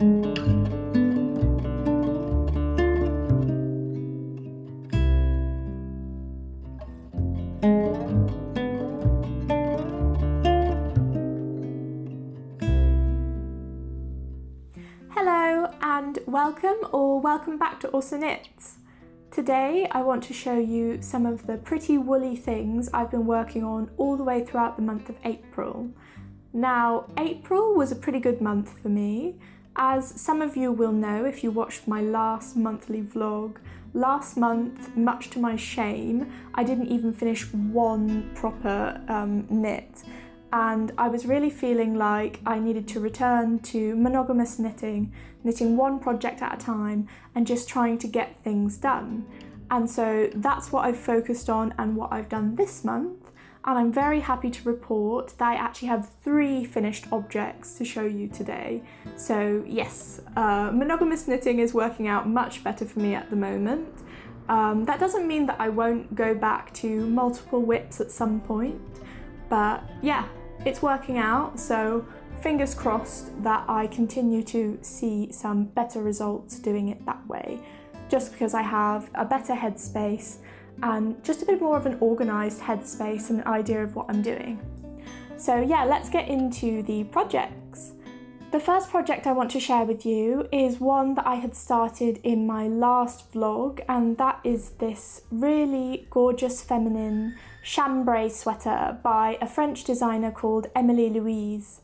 Hello and welcome back to Orsa Knits. Today I want to show you some of the pretty woolly things I've been working on all the way throughout the month of April. Now, April was a pretty good month for me. As some of you will know if you watched my last monthly vlog, last month, much to my shame, I didn't even finish one proper knit. And I was really feeling like I needed to return to monogamous knitting one project at a time and just trying to get things done. And so that's what I've focused on and what I've done this month. And I'm very happy to report that I actually have 3 finished objects to show you today. So yes, monogamous knitting is working out much better for me at the moment. That doesn't mean that I won't go back to multiple whips at some point, but yeah, it's working out, so fingers crossed that I continue to see some better results doing it that way, just because I have a better headspace and just a bit more of an organised headspace and an idea of what I'm doing. So yeah, let's get into the projects. The first project I want to share with you is one that I had started in my last vlog, and that is this really gorgeous feminine chambray sweater by a French designer called Emilie Luis.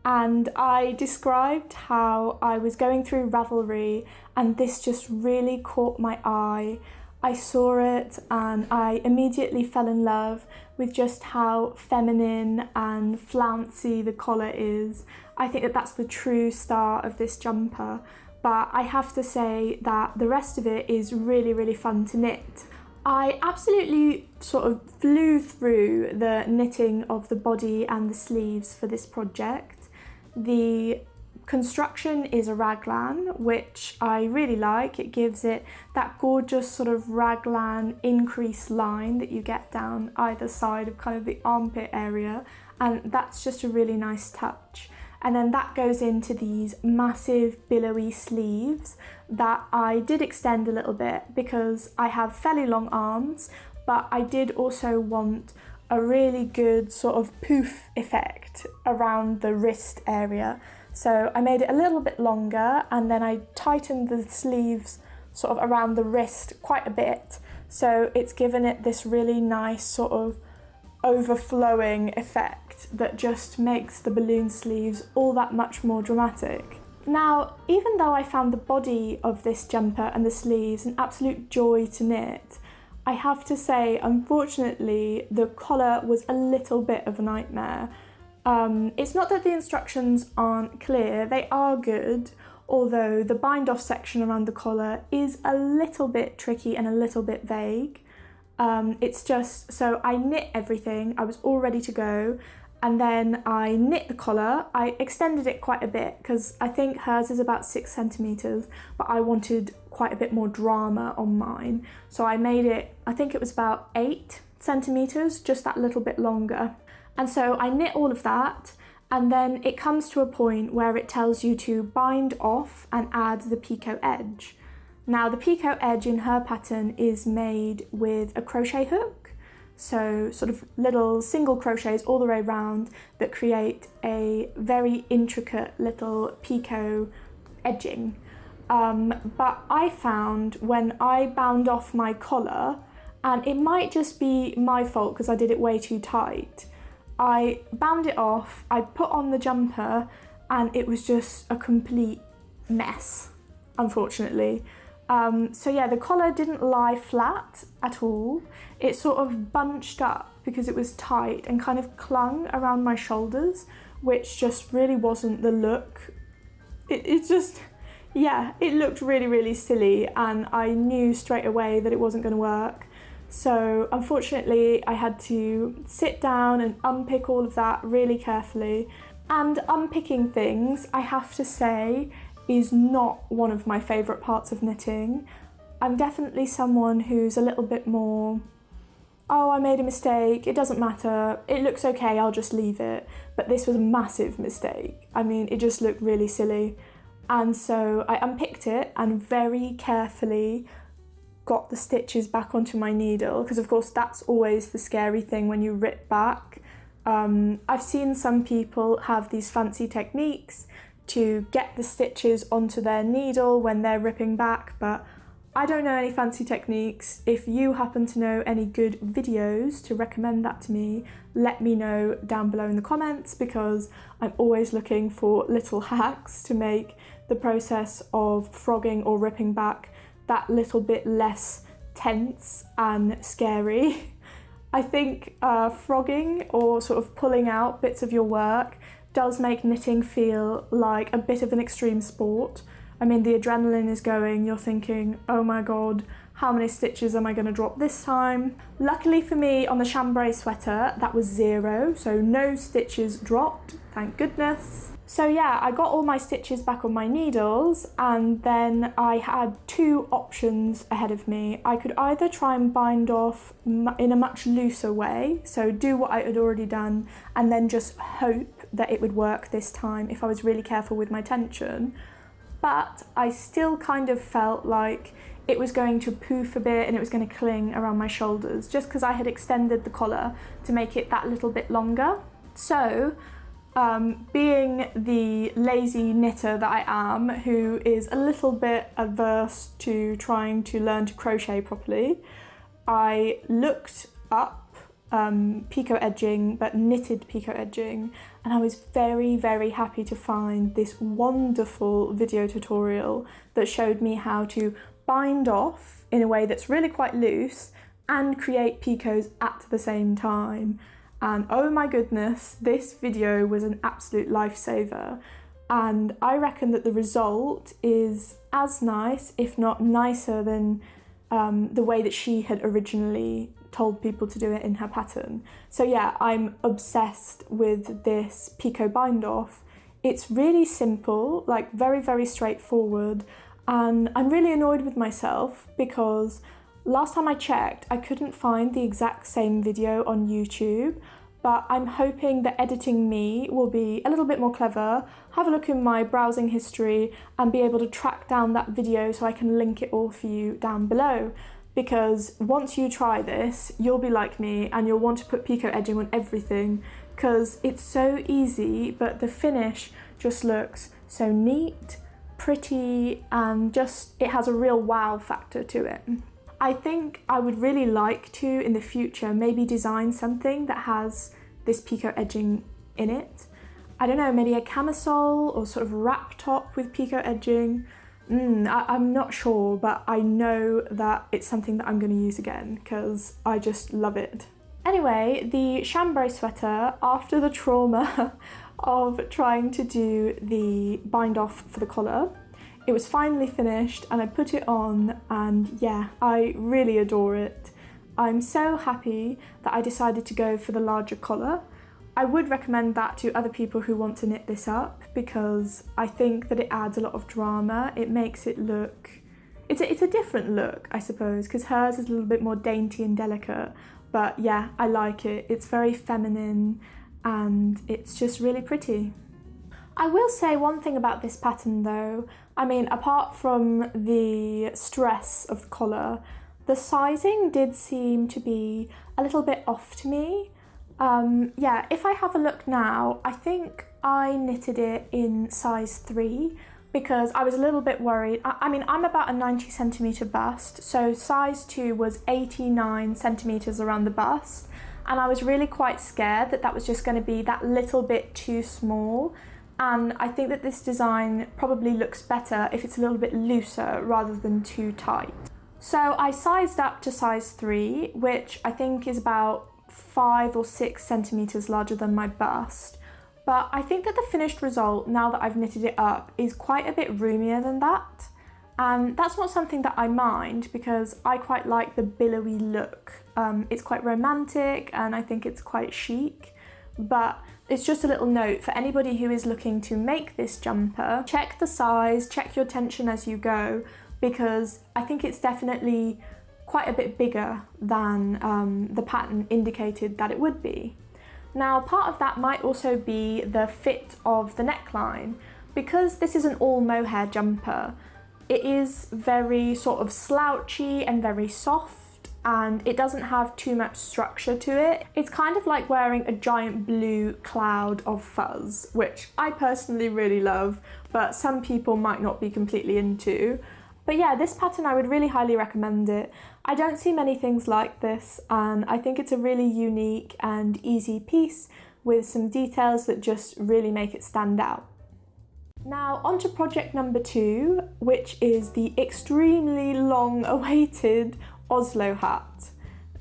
And I described how I was going through Ravelry and this just really caught my eye. I saw it and I immediately fell in love with just how feminine and flouncy the collar is. I think that that's the true star of this jumper, but I have to say that the rest of it is really, really fun to knit. I absolutely sort of flew through the knitting of the body and the sleeves for this project. The construction is a raglan, which I really like. It gives it that gorgeous sort of raglan increase line that you get down either side of kind of the armpit area, and that's just a really nice touch. And then that goes into these massive billowy sleeves that I did extend a little bit because I have fairly long arms, but I did also want a really good sort of poof effect around the wrist area. So I made it a little bit longer and then I tightened the sleeves sort of around the wrist quite a bit. So it's given it this really nice sort of overflowing effect that just makes the balloon sleeves all that much more dramatic. Now, even though I found the body of this jumper and the sleeves an absolute joy to knit, I have to say, unfortunately, the collar was a little bit of a nightmare. It's not that the instructions aren't clear, they are good, although the bind-off section around the collar is a little bit tricky and a little bit vague. It's just, so I knit everything, I was all ready to go, and then I knit the collar. I extended it quite a bit because I think hers is about 6 centimetres, but I wanted quite a bit more drama on mine. So I made it, I think it was about 8 centimetres, just that little bit longer. And so I knit all of that, and then it comes to a point where it tells you to bind off and add the picot edge. Now the picot edge in her pattern is made with a crochet hook, so sort of little single crochets all the way around that create a very intricate little picot edging. But I found when I bound off my collar, and it might just be my fault because I did it way too tight, I bound it off, I put on the jumper, and it was just a complete mess, unfortunately. So yeah, the collar didn't lie flat at all. It sort of bunched up because it was tight and kind of clung around my shoulders, which just really wasn't the look. It just, yeah, it looked really, really silly, and I knew straight away that it wasn't going to work. So unfortunately, I had to sit down and unpick all of that really carefully. And unpicking things, I have to say, is not one of my favourite parts of knitting. I'm definitely someone who's a little bit more, oh, I made a mistake, it doesn't matter, it looks okay, I'll just leave it. But this was a massive mistake. I mean, it just looked really silly. And so I unpicked it and very carefully got the stitches back onto my needle, because of course that's always the scary thing when you rip back. I've seen some people have these fancy techniques to get the stitches onto their needle when they're ripping back, but I don't know any fancy techniques. If you happen to know any good videos to recommend that to me, let me know down below in the comments, because I'm always looking for little hacks to make the process of frogging or ripping back that little bit less tense and scary. I think frogging or sort of pulling out bits of your work does make knitting feel like a bit of an extreme sport. I mean, the adrenaline is going, you're thinking, oh my god, how many stitches am I going to drop this time? Luckily for me, on the chambray sweater, that was 0, so no stitches dropped, thank goodness. So yeah, I got all my stitches back on my needles, and then I had 2 options ahead of me. I could either try and bind off in a much looser way, so do what I had already done, and then just hope that it would work this time if I was really careful with my tension. But I still kind of felt like it was going to poof a bit and it was going to cling around my shoulders, just because I had extended the collar to make it that little bit longer. So, being the lazy knitter that I am, who is a little bit averse to trying to learn to crochet properly, I looked up picot edging, but knitted picot edging, and I was very, very happy to find this wonderful video tutorial that showed me how to bind off in a way that's really quite loose and create picots at the same time. And oh my goodness, this video was an absolute lifesaver, and I reckon that the result is as nice, if not nicer, than the way that she had originally told people to do it in her pattern. So yeah, I'm obsessed with this picot bind off. It's really simple, like very, very straightforward, and I'm really annoyed with myself because last time I checked, I couldn't find the exact same video on YouTube, but I'm hoping that editing me will be a little bit more clever, have a look in my browsing history and be able to track down that video so I can link it all for you down below. Because once you try this, you'll be like me and you'll want to put picot edging on everything, because it's so easy, but the finish just looks so neat, pretty, and just it has a real wow factor to it. I think I would really like to, in the future, maybe design something that has this picot edging in it. I don't know, maybe a camisole or sort of wrap top with picot edging. I'm not sure, but I know that it's something that I'm going to use again because I just love it. Anyway, the chambray sweater, after the trauma of trying to do the bind off for the collar, it was finally finished and I put it on, and yeah, I really adore it. I'm so happy that I decided to go for the larger collar. I would recommend that to other people who want to knit this up, because I think that it adds a lot of drama. It makes it look, it's a different look, I suppose, because hers is a little bit more dainty and delicate, but yeah, I like it. It's very feminine and it's just really pretty. I will say one thing about this pattern though. I mean, apart from the stress of the collar, the sizing did seem to be a little bit off to me. Yeah, if I have a look now, I think I knitted it in size 3 because I was a little bit worried. I mean, I'm about a 90 centimetre bust, so size 2 was 89 centimetres around the bust, and I was really quite scared that that was just going to be that little bit too small. And I think that this design probably looks better if it's a little bit looser rather than too tight. So I sized up to size 3, which I think is about 5 or 6 centimetres larger than my bust. But I think that the finished result, now that I've knitted it up, is quite a bit roomier than that. And that's not something that I mind because I quite like the billowy look. It's quite romantic and I think it's quite chic. But it's just a little note for anybody who is looking to make this jumper. Check the size, check your tension as you go, because I think it's definitely quite a bit bigger than the pattern indicated that it would be. Now, part of that might also be the fit of the neckline, because this is an all mohair jumper, it is very sort of slouchy and very soft, and it doesn't have too much structure to it. It's kind of like wearing a giant blue cloud of fuzz, which I personally really love, but some people might not be completely into. But yeah, this pattern, I would really highly recommend it. I don't see many things like this, and I think it's a really unique and easy piece with some details that just really make it stand out. Now on to project number 2, which is the extremely long awaited Oslo Hat.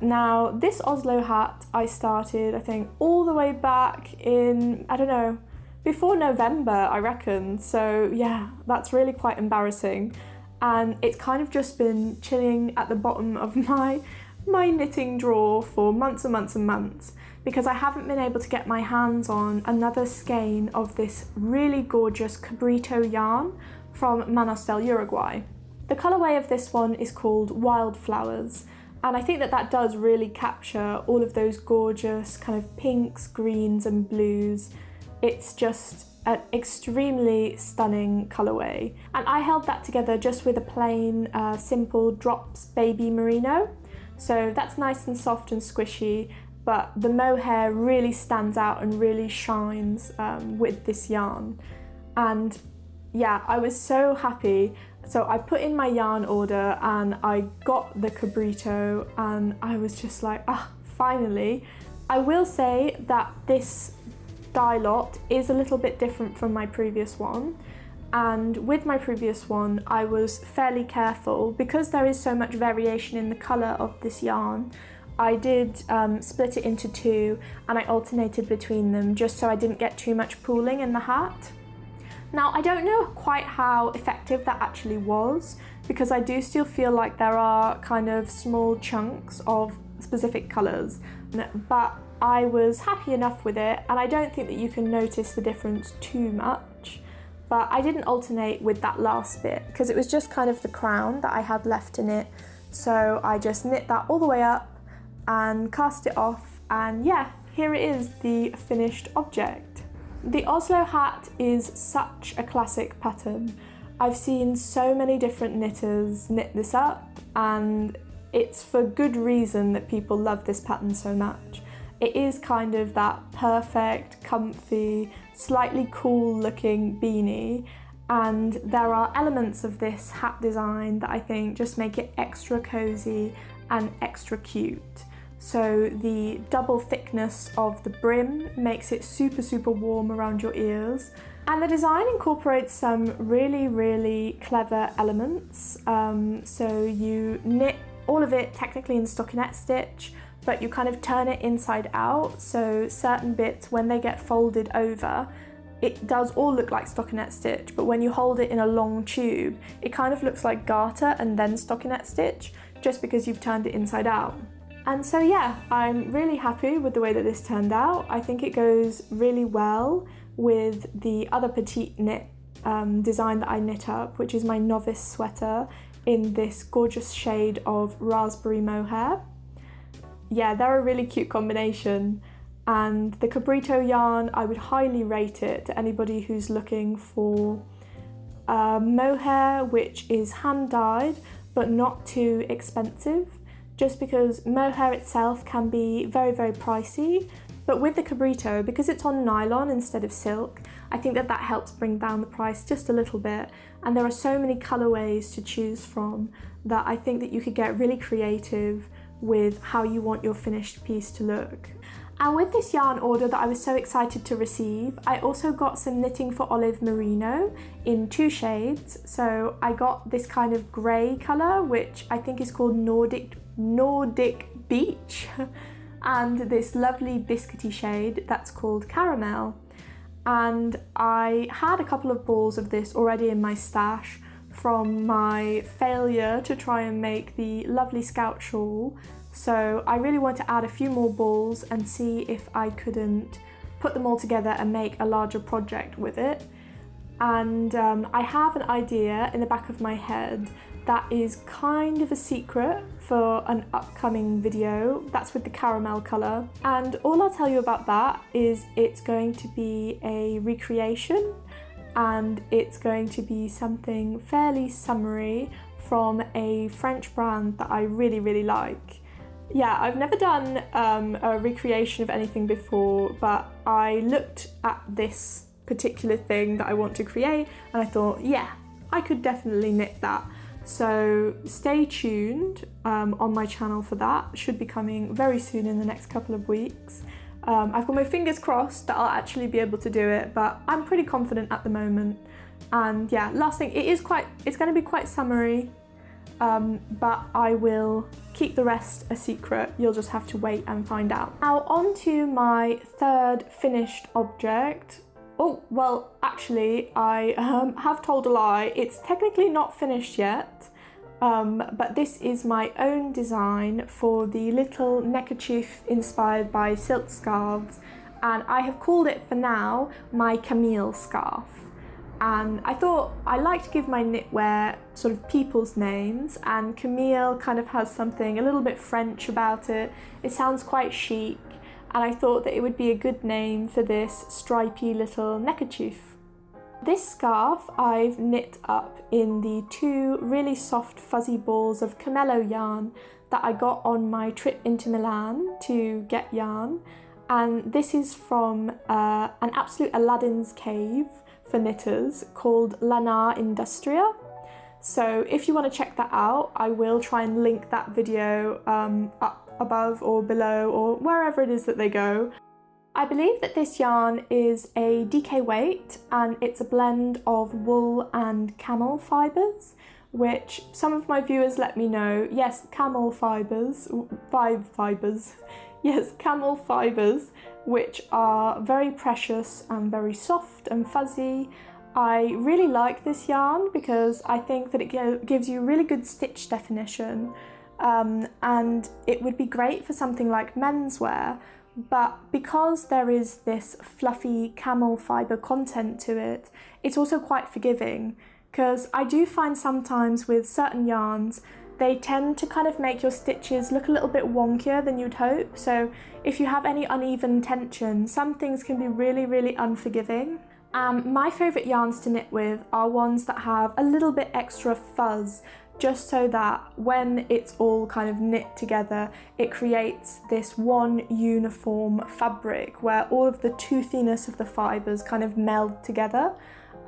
Now this Oslo Hat I started, I think, all the way back in, I don't know, before November, I reckon. So yeah, that's really quite embarrassing. And it's kind of just been chilling at the bottom of my knitting drawer for months and months and months, because I haven't been able to get my hands on another skein of this really gorgeous cabrito yarn from Manos del Uruguay. The colourway of this one is called Wildflowers, and I think that that does really capture all of those gorgeous kind of pinks, greens and blues. It's just an extremely stunning colourway, and I held that together just with a plain simple drops baby merino, so that's nice and soft and squishy, but the mohair really stands out and really shines with this yarn. And yeah, I was so happy. So I put in my yarn order and I got the cabrito, and I was just like, finally. I will say that this dye lot is a little bit different from my previous one, and with my previous one I was fairly careful because there is so much variation in the colour of this yarn. I did split it into 2 and I alternated between them just so I didn't get too much pooling in the hat. Now I don't know quite how effective that actually was, because I do still feel like there are kind of small chunks of specific colours, but I was happy enough with it, and I don't think that you can notice the difference too much. But I didn't alternate with that last bit because it was just kind of the crown that I had left in it, so I just knit that all the way up and cast it off, and yeah, here it is, the finished object. The Oslo Hat is such a classic pattern. I've seen so many different knitters knit this up, and it's for good reason that people love this pattern so much. It is kind of that perfect, comfy, slightly cool looking beanie, and there are elements of this hat design that I think just make it extra cozy and extra cute. So the double thickness of the brim makes it super warm around your ears, and the design incorporates some really clever elements. So you knit all of it technically in stockinette stitch, but you kind of turn it inside out, so certain bits, when they get folded over, it does all look like stockinette stitch, but when you hold it in a long tube, it kind of looks like garter and then stockinette stitch, just because you've turned it inside out. And so yeah, I'm really happy with the way that this turned out. I think it goes really well with the other Petite knit design that I knit up, which is my novice sweater in this gorgeous shade of raspberry mohair. Yeah, they're a really cute combination, and the cabrito yarn, I would highly rate it to anybody who's looking for mohair which is hand dyed but not too expensive, just because mohair itself can be very pricey, but with the cabrito, because it's on nylon instead of silk, I think that helps bring down the price just a little bit, and there are so many colourways to choose from that I think that you could get really creative with how you want your finished piece to look. And with this yarn order that I was so excited to receive, I also got some knitting for olive merino in 2 shades. So I got this kind of grey colour, which I think is called Nordic Beach, and this lovely biscuity shade that's called Caramel. And I had a couple of balls of this already in my stash from my failure to try and make the lovely scout shawl, so I really want to add a few more balls and see if I couldn't put them all together and make a larger project with it. And I have an idea in the back of my head that is kind of a secret for an upcoming video. That's with the caramel colour, and all I'll tell you about that is it's going to be a recreation, and it's going to be something fairly summery from a French brand that I really like. Yeah, I've never done a recreation of anything before, but I looked at this particular thing that I want to create and I thought, yeah, I could definitely knit that. So stay tuned on my channel for that. Should be coming very soon in the next couple of weeks. I've got my fingers crossed that I'll actually be able to do it, but I'm pretty confident at the moment. And yeah, last thing, it's going to be quite summery, but I will keep the rest a secret. You'll just have to wait and find out. Now on to my third finished object. Oh, well, actually, I have told a lie. It's technically not finished yet, but this is my own design for the little neckerchief inspired by silk scarves, and I have called it for now my Camille Scarf. And I thought I like to give my knitwear sort of people's names, and Camille kind of has something a little bit French about it. It sounds quite chic. And I thought that it would be a good name for this stripy little neckerchief. This scarf I've knit up in the 2 really soft fuzzy balls of camello yarn that I got on my trip into Milan to get yarn. And this is from an absolute Aladdin's cave for knitters called Lana Industria. So if you want to check that out, I will try and link that video up above or below or wherever it is that they go. I believe that this yarn is a DK weight, and it's a blend of wool and camel fibres, which some of my viewers let me know, yes, camel fibres, yes, camel fibres, which are very precious and very soft and fuzzy. I really like this yarn because I think that it gives you really good stitch definition. And it would be great for something like menswear, but because there is this fluffy camel fibre content to it, it's also quite forgiving, because I do find sometimes with certain yarns they tend to kind of make your stitches look a little bit wonkier than you'd hope. So if you have any uneven tension, some things can be really unforgiving. My favourite yarns to knit with are ones that have a little bit extra fuzz, just so that when it's all kind of knit together, it creates this one uniform fabric where all of the toothiness of the fibres kind of meld together.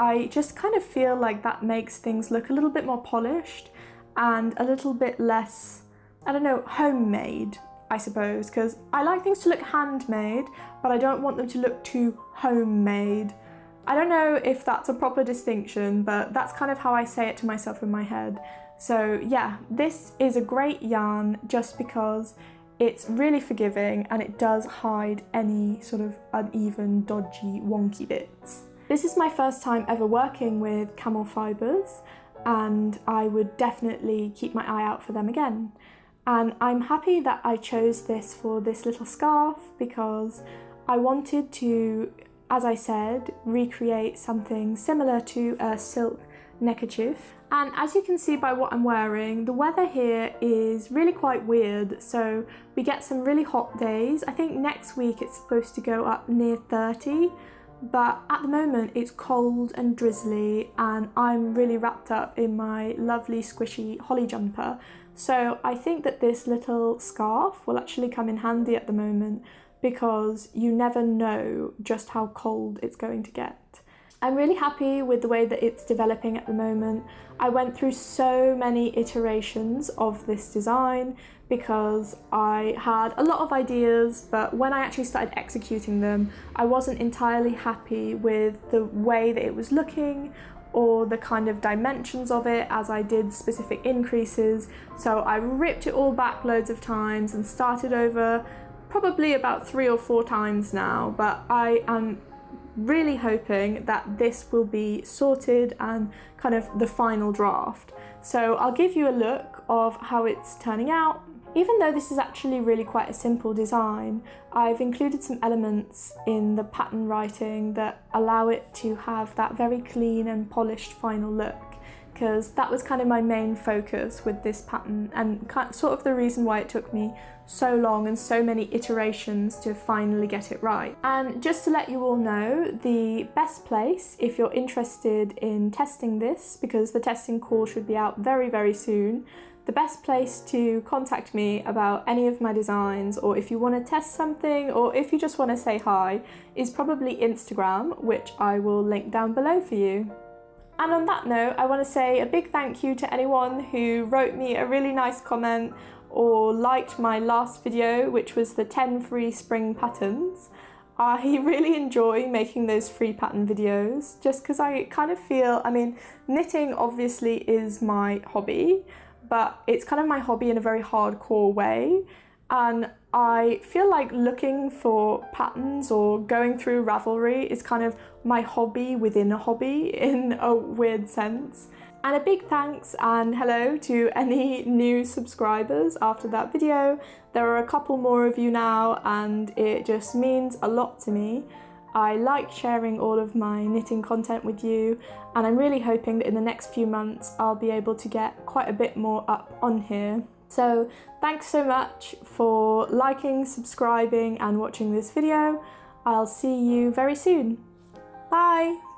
I just kind of feel like that makes things look a little bit more polished and a little bit less, I don't know, homemade, I suppose, because I like things to look handmade, but I don't want them to look too homemade. I don't know if that's a proper distinction, but that's kind of how I say it to myself in my head. So yeah, this is a great yarn just because it's really forgiving and it does hide any sort of uneven, dodgy, wonky bits. This is my first time ever working with camel fibres, and I would definitely keep my eye out for them again. And I'm happy that I chose this for this little scarf because I wanted to, as I said, recreate something similar to a silk neckerchief. And as you can see by what I'm wearing, the weather here is really quite weird. So we get some really hot days. I think next week it's supposed to go up near 30, but at the moment it's cold and drizzly, and I'm really wrapped up in my lovely squishy holly jumper. So I think that this little scarf will actually come in handy at the moment, because you never know just how cold it's going to get. I'm really happy with the way that it's developing at the moment. I went through so many iterations of this design because I had a lot of ideas, but when I actually started executing them, I wasn't entirely happy with the way that it was looking or the kind of dimensions of it as I did specific increases. So I ripped it all back loads of times and started over probably about 3 or 4 times now, but I am really hoping that this will be sorted and kind of the final draft. So I'll give you a look of how it's turning out. Even though this is actually really quite a simple design, I've included some elements in the pattern writing that allow it to have that very clean and polished final look, because that was kind of my main focus with this pattern, and sort of the reason why it took me so long and so many iterations to finally get it right. And just to let you all know, the best place if you're interested in testing this, because the testing call should be out very, very soon, the best place to contact me about any of my designs, or if you want to test something, or if you just want to say hi, is probably Instagram, which I will link down below for you. And on that note, I want to say a big thank you to anyone who wrote me a really nice comment or liked my last video, which was the 10 free spring patterns. I really enjoy making those free pattern videos just because I kind of feel, I mean, knitting obviously is my hobby, but it's kind of my hobby in a very hardcore way, and I feel like looking for patterns or going through Ravelry is kind of my hobby within a hobby in a weird sense. And a big thanks and hello to any new subscribers after that video. There are a couple more of you now, and it just means a lot to me. I like sharing all of my knitting content with you, and I'm really hoping that in the next few months I'll be able to get quite a bit more up on here. So thanks so much for liking, subscribing and watching this video. I'll see you very soon. Bye!